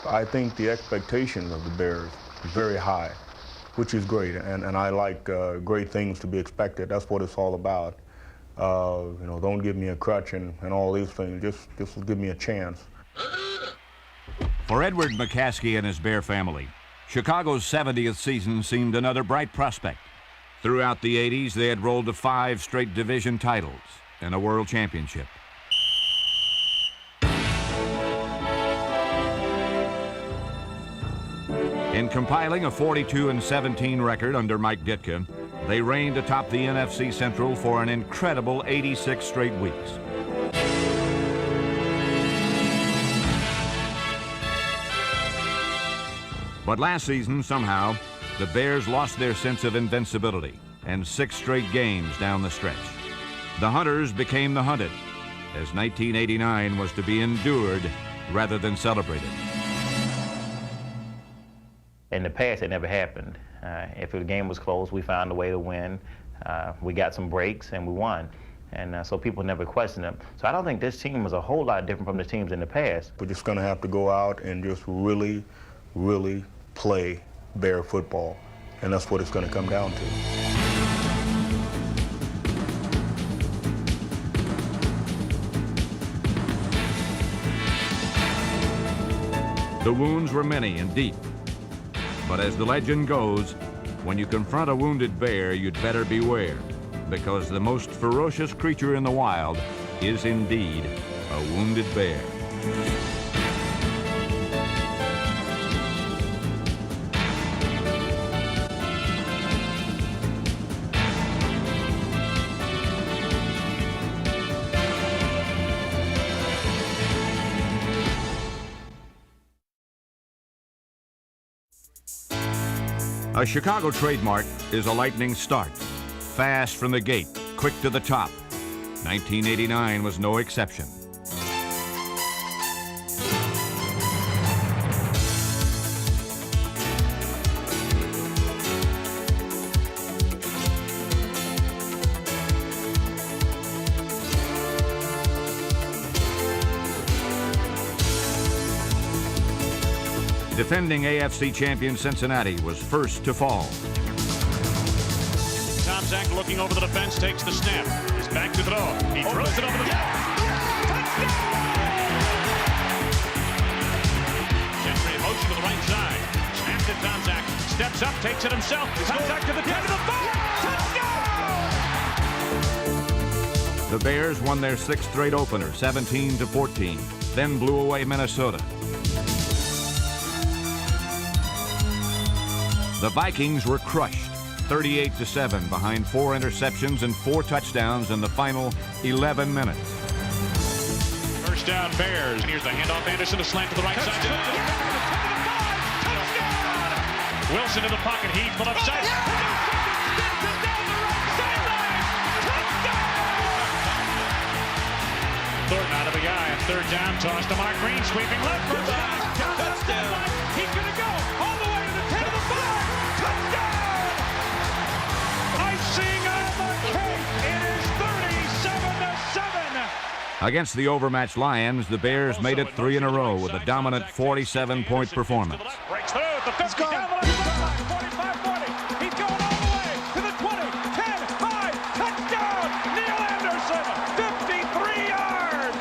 I think the expectations of the Bears is very high, which is great, and I like great things to be expected. That's what it's all about. You know, don't give me a crutch and all these things. Just give me a chance. For Edward McCaskey and his Bear family, Chicago's 70th season seemed another bright prospect. Throughout the 80s, they had rolled to 5 straight division titles and a world championship. In compiling a 42-17 record under Mike Ditka, they reigned atop the NFC Central for an incredible 86 straight weeks. But last season, somehow, the Bears lost their sense of invincibility, and 6 straight games down the stretch. The Hunters became the hunted, as 1989 was to be endured rather than celebrated. In the past, it never happened. If the game was close, we found a way to win. We got some breaks, and we won. And so people never questioned them. So I don't think this team was a whole lot different from the teams in the past. We're just going to have to go out and just really play Bear football, and that's what it's going to come down to. The wounds were many and deep, but as the legend goes, when you confront a wounded bear, you'd better beware, because the most ferocious creature in the wild is indeed a wounded bear. A Chicago trademark is a lightning start. Fast from the gate, quick to the top. 1989 was no exception. Defending AFC champion Cincinnati was first to fall. Tomczak looking over the defense, takes the snap. He's back to throw. He throws it over the top. Touchdown! Gentry in motion to the right side. Snap to Tomczak. Steps up, takes it himself. Tomczak to the 10 to the 5. Touchdown! The Bears won their 6th straight opener, 17-14, then blew away Minnesota. The Vikings were crushed, 38-7, behind 4 interceptions and 4 touchdowns in the final 11 minutes. First down, Bears. Here's the handoff. Anderson to slant to the right side. Touchdown! Wilson in the pocket. Heath for left side. Thornton out of the eye. 3rd down. Toss to Mark Green. Sweeping left. First down. Touchdown. He's going to go all the way to the 10 to the 5. Touchdown! Icing on the cake. It is 37-7. Against the overmatched Lions, the Bears made it 3 in a row with a dominant 47-point performance. Breaks through the 50 down the left sideline. 45-40. He's going all the way to the 20. 10, 5. Touchdown! Neil Anderson. 53 yards.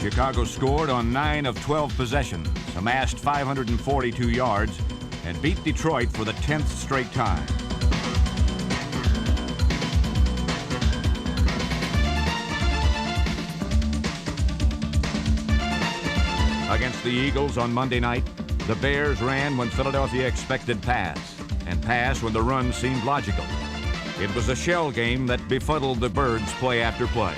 Chicago scored on 9 of 12 possessions, amassed 542 yards, and beat Detroit for the 10th straight time. Against the Eagles on Monday night, the Bears ran when Philadelphia expected pass, and passed when the run seemed logical. It was a shell game that befuddled the Birds play after play.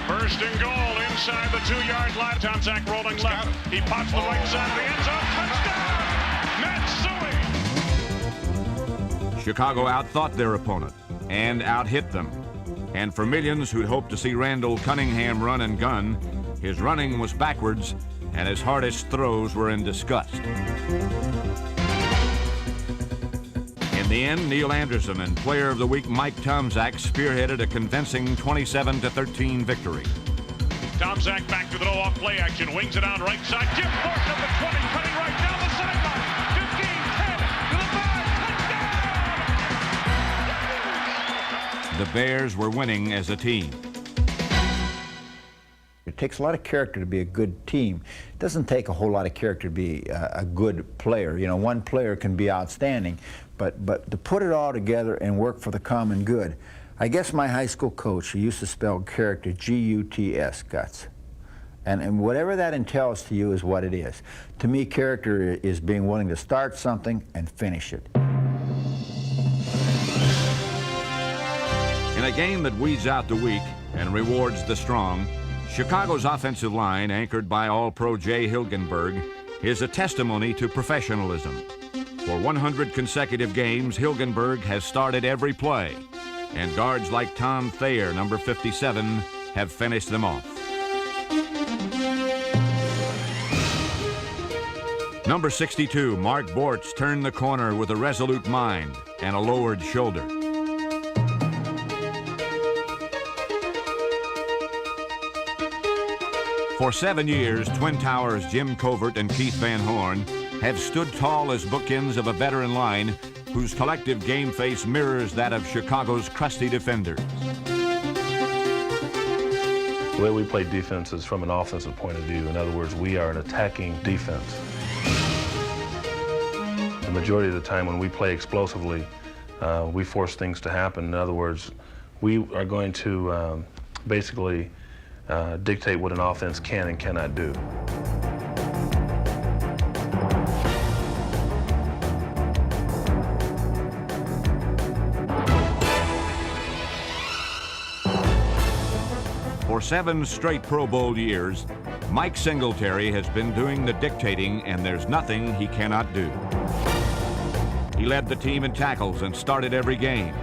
First and goal inside the 2-yard line. Tomczak rolling left. He pops the right side of the end zone. Touchdown! Matt Suey. Chicago outthought their opponent and outhit them. And for millions who'd hoped to see Randall Cunningham run and gun, his running was backwards and his hardest throws were in disgust. In In the end, Neil Anderson and Player of the Week Mike Tomczak spearheaded a convincing 27-13 victory. Tomczak back to the no-off play action, wings it on right side. Jim Thornton up at 20, cutting right down the sideline. 15, 10, to the 5, touchdown! The Bears were winning as a team. It takes a lot of character to be a good team. It doesn't take a whole lot of character to be a good player. You know, one player can be outstanding, but to put it all together and work for the common good. I guess my high school coach, he used to spell character G-U-T-S, guts. And whatever that entails to you is what it is. To me, character is being willing to start something and finish it. In a game that weeds out the weak and rewards the strong, Chicago's offensive line, anchored by All-Pro Jay Hilgenberg, is a testimony to professionalism. For 100 consecutive games, Hilgenberg has started every play, and guards like Tom Thayer, number 57, have finished them off. Number 62, Mark Bortz, turned the corner with a resolute mind and a lowered shoulder. For 7 years, Twin Towers' Jim Covert and Keith Van Horn have stood tall as bookends of a veteran line whose collective game face mirrors that of Chicago's crusty defenders. The way we play defense is from an offensive point of view. In other words, we are an attacking defense. The majority of the time when we play explosively, we force things to happen. In other words, we are going to basically dictate what an offense can and cannot do. For 7 straight Pro Bowl years, Mike Singletary has been doing the dictating, and there's nothing he cannot do. He led the team in tackles and started every game.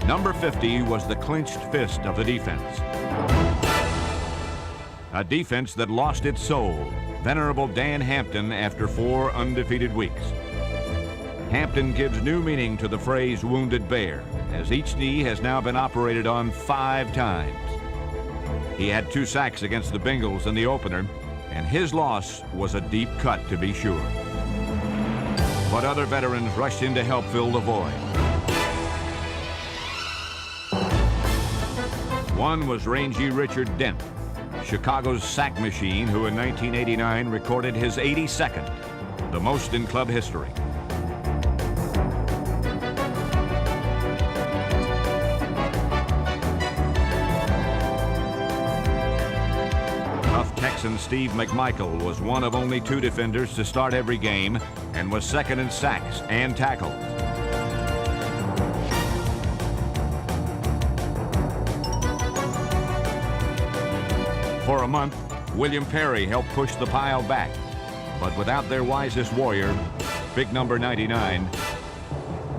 Number 50 was the clenched fist of the defense. A defense that lost its soul, venerable Dan Hampton, after 4 undefeated weeks. Hampton gives new meaning to the phrase wounded bear, as each knee has now been operated on 5 times. He had 2 sacks against the Bengals in the opener, and his loss was a deep cut, to be sure. But other veterans rushed in to help fill the void. One was rangy Richard Dent, Chicago's sack machine, who in 1989 recorded his 82nd, the most in club history. Tough Texan Steve McMichael was one of only 2 defenders to start every game and was second in sacks and tackles. For a month, William Perry helped push the pile back, but without their wisest warrior, big number 99,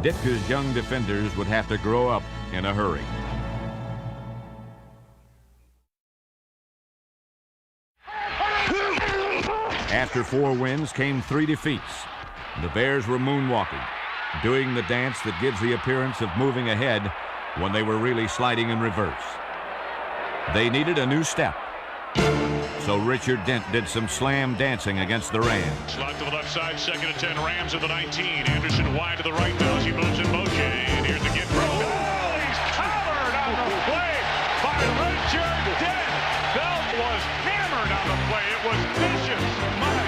Ditka's young defenders would have to grow up in a hurry. After 4 wins came 3 defeats. The Bears were moonwalking, doing the dance that gives the appearance of moving ahead when they were really sliding in reverse. They needed a new step. So Richard Dent did some slam dancing against the Rams. Slot to the left side, 2nd and 10, Rams at the 19. Anderson wide to the right now as he moves in motion. And here's the get throw. Oh, he's covered on the play by Richard Dent. Belt was hammered on the play. It was vicious. My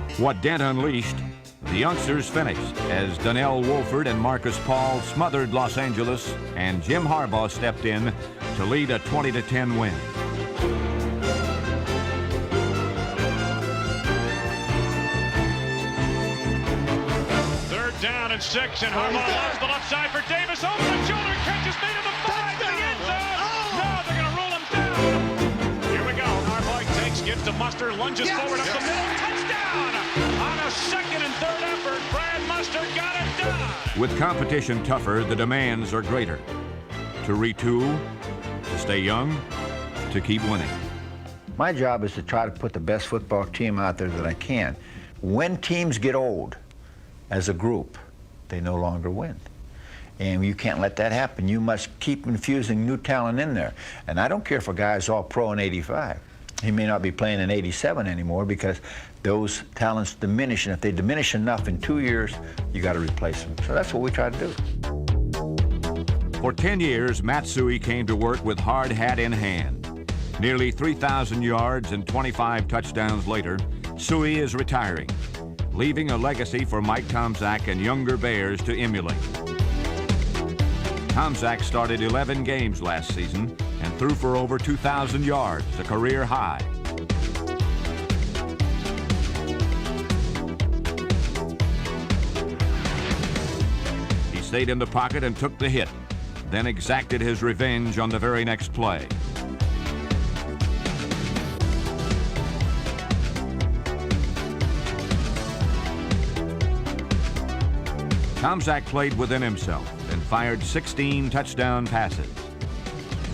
goodness. What Dent unleashed, the youngsters finished as Donnell Wolford and Marcus Paul smothered Los Angeles, and Jim Harbaugh stepped in to lead a 20-10 win. Third down and 6, and Harbaugh loves the left side for Davis. Over the shoulder, catch is made in the 5 to the end zone. No, they're going to rule him down. Here we go. Harbaugh takes, gets to Mustard, lunges forward up the middle. Touchdown! On a 2nd and 3rd effort, Brad Mustard got it done. With competition tougher, the demands are greater. To retool, to stay young, to keep winning. My job is to try to put the best football team out there that I can. When teams get old as a group, they no longer win. And you can't let that happen. You must keep infusing new talent in there. And I don't care if a guy's all pro in '85. He may not be playing in '87 anymore because those talents diminish. And if they diminish enough in 2 years, you got to replace them. So that's what we try to do. For 10 years, Matsui came to work with hard hat in hand. Nearly 3,000 yards and 25 touchdowns later, Suey is retiring, leaving a legacy for Mike Tomczak and younger Bears to emulate. Tomczak started 11 games last season and threw for over 2,000 yards, a career high. He stayed in the pocket and took the hit, then exacted his revenge on the very next play. Tomczak played within himself and fired 16 touchdown passes.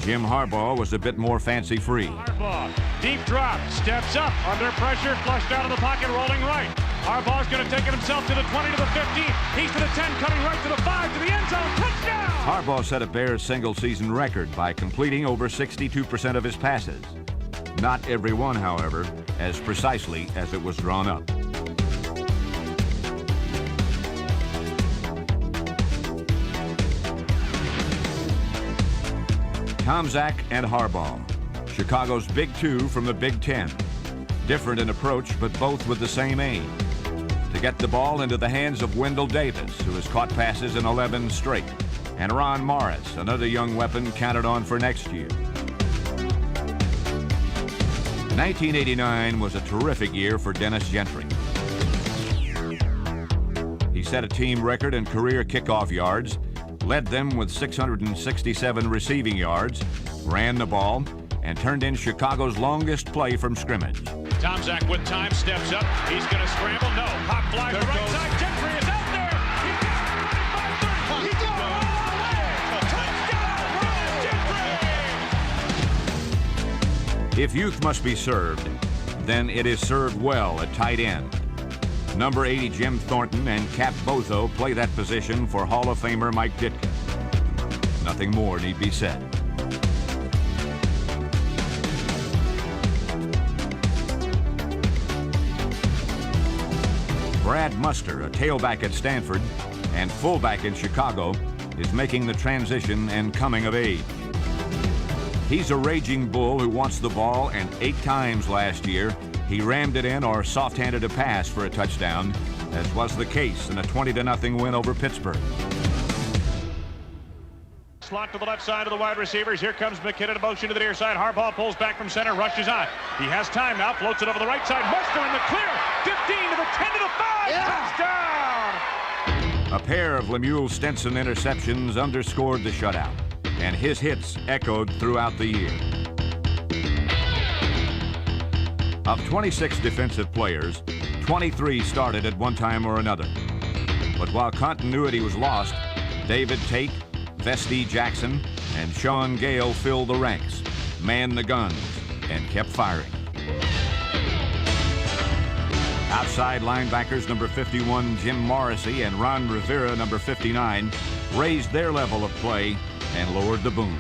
Jim Harbaugh was a bit more fancy-free. Harbaugh, deep drop, steps up, under pressure, flushed out of the pocket, rolling right. Harbaugh's going to take it himself to the 20, to the 15. He's to the 10, coming right to the 5, to the end zone, touchdown! Harbaugh set a Bears single-season record by completing over 62% of his passes. Not every one, however, as precisely as it was drawn up. Tomczak and Harbaugh, Chicago's Big Two from the Big Ten. Different in approach, but both with the same aim: to get the ball into the hands of Wendell Davis, who has caught passes in 11 straight, and Ron Morris, another young weapon counted on for next year. 1989 was a terrific year for Dennis Gentry. He set a team record in career kickoff yards, led them with 667 receiving yards, ran the ball, and turned in Chicago's longest play from scrimmage. Tomczak with time, steps up. He's going to scramble. No. Pop fly to the right side. Gentry is out there. He's got 25, 30. He's going all the way. Touchdown, Brian Gentry! If youth must be served, then it is served well at tight end. Number 80 Jim Thornton and Cap Bozo play that position for Hall of Famer Mike Ditka. Nothing more need be said. Brad Muster, a tailback at Stanford and fullback in Chicago, is making the transition and coming of age. He's a raging bull who wants the ball, and 8 times last year he rammed it in or soft-handed a pass for a touchdown, as was the case in a 20-0 win over Pittsburgh. Slot to the left side of the wide receivers. Here comes McKinnon in motion to the near side. Harbaugh pulls back from center, rushes on. He has time now, floats it over the right side. Muster in the clear. 15 to the 10 to the 5. Touchdown! A pair of Lemuel Stenson interceptions underscored the shutout, and his hits echoed throughout the year. Of 26 defensive players, 23 started at one time or another. But while continuity was lost, David Tate, Vesti Jackson, and Sean Gale filled the ranks, manned the guns, and kept firing. Outside linebackers number 51 Jim Morrissey and Ron Rivera number 59 raised their level of play and lowered the boom.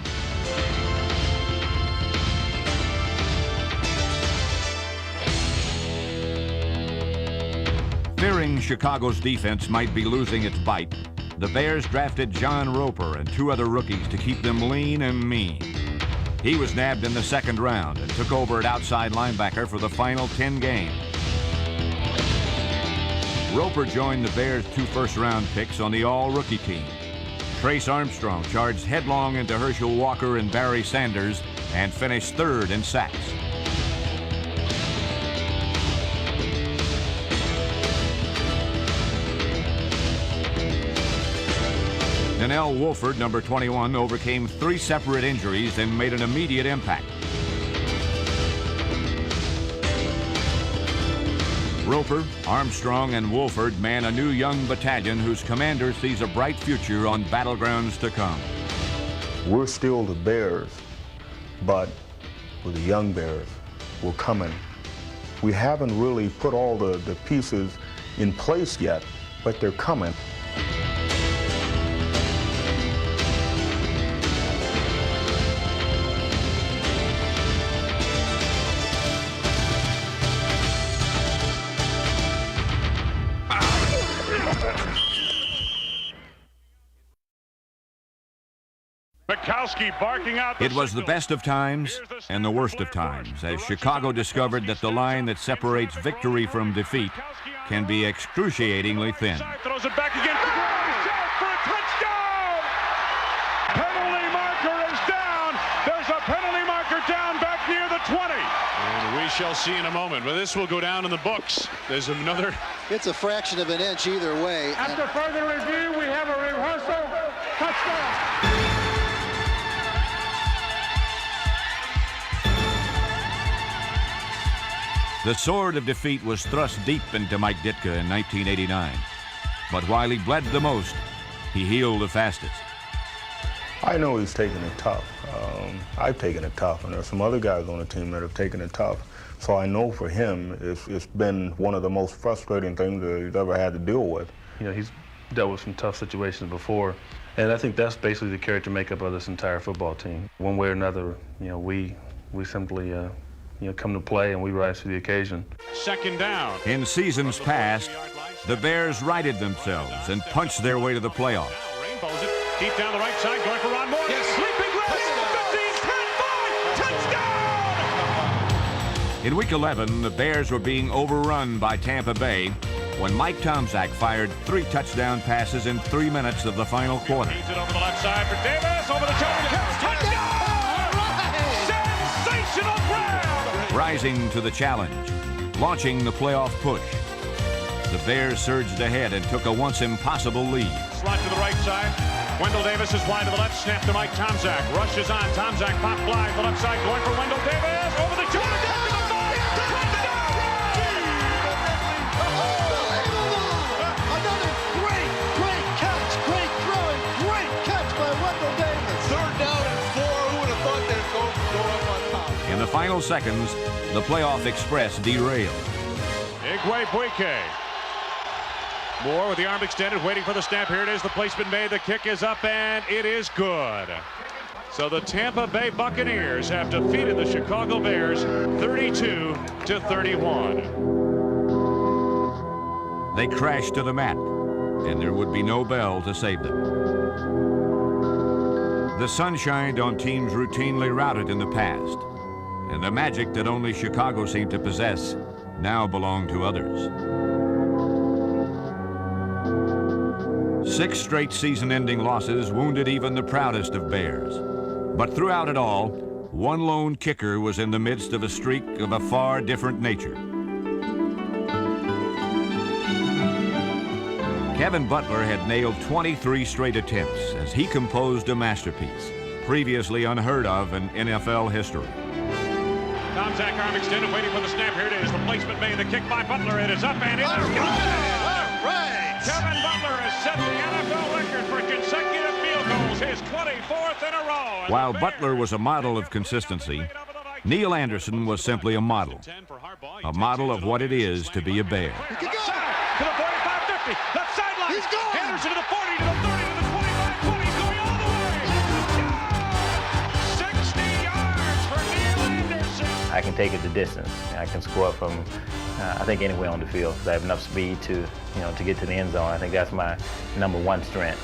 Fearing Chicago's defense might be losing its bite, the Bears drafted John Roper and 2 other rookies to keep them lean and mean. He was nabbed in the 2nd round and took over at outside linebacker for the final 10 games. Roper joined the Bears' 2 first-round picks on the all-rookie team. Trace Armstrong charged headlong into Herschel Walker and Barry Sanders and finished 3rd in sacks. Donnell Wolford, number 21, overcame 3 separate injuries and made an immediate impact. Roper, Armstrong, and Wolford man a new young battalion whose commander sees a bright future on battlegrounds to come. We're still the Bears, but we're the young Bears. were coming. We haven't really put all the pieces in place yet, but they're coming. Barking out It was the best of times and the worst of times as Chicago discovered that the line that separates victory from defeat can be excruciatingly thin. Throws it back again for a touchdown! Penalty marker is down. There's a penalty marker down back near the 20. And we shall see in a moment, but this will go down in the books. There's another. It's a fraction of an inch either way. After further review, we have a reversal. Touchdown. The sword of defeat was thrust deep into Mike Ditka in 1989. But while he bled the most, he healed the fastest. I know he's taken it tough. I've taken it tough, and there's some other guys on the team that have taken it tough. So I know for him, it's been one of the most frustrating things that he's ever had to deal with. You know, he's dealt with some tough situations before, and I think that's basically the character makeup of this entire football team. One way or another, you know, we simply come to play and we rise to the occasion. Second down. In seasons past, the Bears righted themselves and punched their way to the playoffs. Rainbows it deep down the right side, going for Ron Moore. Yes. Leaping grab, 15, 10, 5, touchdown! In Week 11, the Bears were being overrun by Tampa Bay when Mike Tomczak fired 3 touchdown passes in 3 minutes of the final quarter. Feeds it over the left side for Davis, over the shoulder, touchdown! Sensational grab! Rising to the challenge, launching the playoff push. The Bears surged ahead and took a once impossible lead. Slot to the right side. Wendell Davis is wide to the left. Snap to Mike Tomczak. Rushes on. Tomczak pop fly to the left side. Going for Wendell Davis. Over the shoulder. Down to the 5. Touchdown! Another great catch. Great throwing. Great catch by Wendell Davis. 3rd down and 4. Who would have thought they'd go up on top? In the final seconds, the playoff express derailed. Igwe Moore with the arm extended, waiting for the snap. Here it is. The placement made. The kick is up, and it is good. So the Tampa Bay Buccaneers have defeated the Chicago Bears 32-31. They crashed to the mat, and there would be no bell to save them. The sun shined on teams routinely routed in the past, and the magic that only Chicago seemed to possess now belonged to others. 6 straight season-ending losses wounded even the proudest of Bears. But throughout it all, one lone kicker was in the midst of a streak of a far different nature. Kevin Butler had nailed 23 straight attempts as he composed a masterpiece, previously unheard of in NFL history. Tomczak arm extended, waiting for the snap. Here it is. The placement made. The kick by Butler. It is up and it is good. All right. Kevin Butler has set the NFL record for consecutive field goals, his 24th in a row. And While Butler was a model of consistency, Neil Anderson was simply a model of what it is to be a Bear. To the 45-50, left sideline. He's gone. Anderson to the 40, to the 30, to the 25-20. He's going all the way. 60 yards for Neil Anderson. I can take it the distance. I can score from, I think, anywhere on the field because I have enough speed to get to the end zone. I think that's my #1 strength.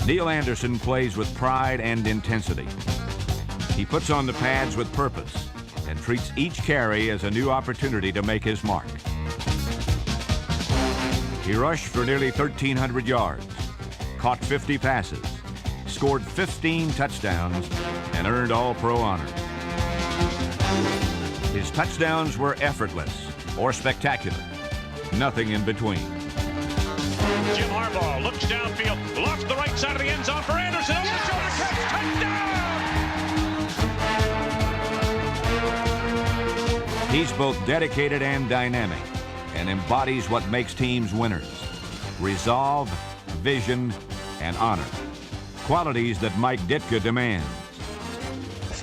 Neil Anderson plays with pride and intensity. He puts on the pads with purpose and treats each carry as a new opportunity to make his mark. He rushed for nearly 1,300 yards, caught 50 passes, scored 15 touchdowns, and earned All-Pro honors. His touchdowns were effortless or spectacular, nothing in between. Jim Harbaugh looks downfield, lofts the right side of the end zone for Anderson. Over the shoulder catch, touchdown! He's both dedicated and dynamic and embodies what makes teams winners: resolve vision, and honor. Qualities that Mike Ditka demands.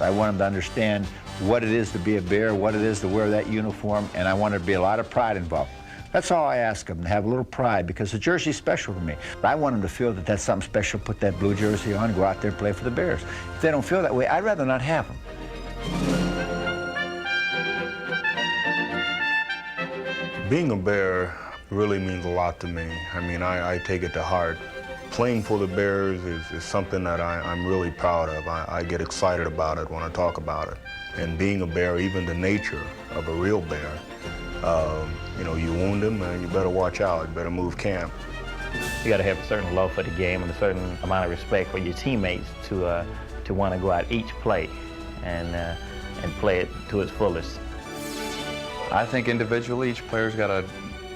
I want them to understand what it is to be a Bear, what it is to wear that uniform, and I want there to be a lot of pride involved. That's all I ask them, to have a little pride, because the jersey's special to me. But I want them to feel that that's something special, put that blue jersey on, go out there and play for the Bears. If they don't feel that way, I'd rather not have them. Being a Bear really means a lot to me. I mean, I take it to heart. Playing for the Bears is something that I'm really proud of. I get excited about it when I talk about it. And being a Bear, even the nature of a real Bear, you know, you wound him and you better watch out, you better move camp. You got to have a certain love for the game and a certain amount of respect for your teammates to want to go out each play and play it to its fullest. I think individually, each player's got to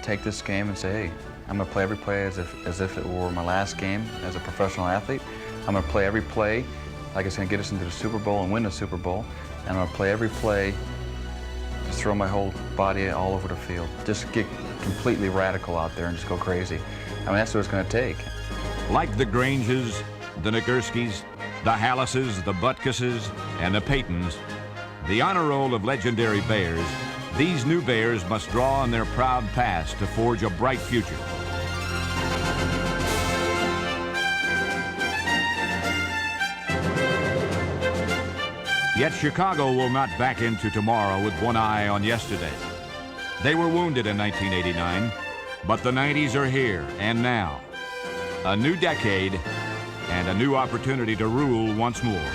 take this game and say, hey, I'm going to play every play as if it were my last game as a professional athlete. I'm going to play every play like it's going to get us into the Super Bowl and win the Super Bowl. And I'm going to play every play, just throw my whole body all over the field. Just get completely radical out there and just go crazy. I mean, that's what it's going to take. Like the Granges, the Nagurskis, the Hallises, the Butkuses, and the Paytons, the honor roll of legendary Bears, these new Bears must draw on their proud past to forge a bright future. Yet Chicago will not back into tomorrow with one eye on yesterday. They were wounded in 1989, but the 90s are here and now. A new decade and a new opportunity to rule once more.